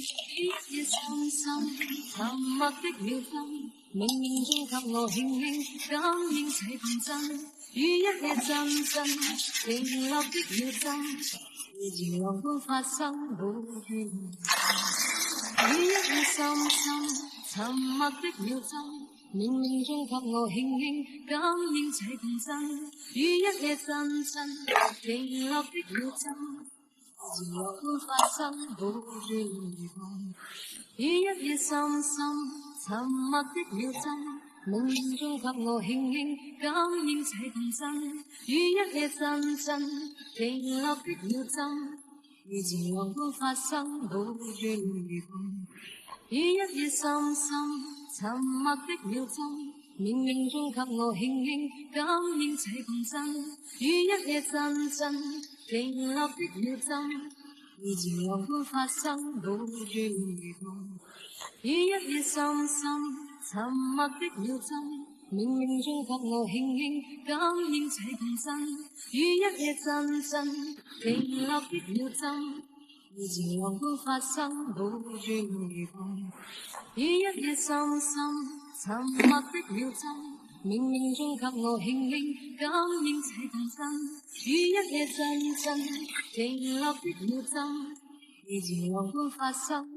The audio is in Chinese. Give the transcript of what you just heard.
一夜深深沉默的秒針，冥冥中給我輕輕感應這共振，與一夜陣陣停落的秒針，如浪般發生沒緣。與一夜深深沉默的秒針，冥冥中給我輕輕感應這共振，與一夜陣陣停落的秒針，如浪般發生沒緣。與一夜深深沉默的秒針，冥冥中給我輕輕感應這共振，與一夜陣陣停落的秒針，如浪般發生沒緣。與一夜深深沉默的秒針，冥冥中給我輕輕感應這共振，與一夜陣陣停落的秒針，如浪般發生沒緣。與一夜深深沉默的秒針，冥冥中給我輕輕感應這共振，與一夜陣陣停落的秒針，如浪般發生沒緣。與一夜深深沉默的秒針，冥冥中給我輕輕感應這共振，與一夜陣陣停落的秒針，如浪般發生。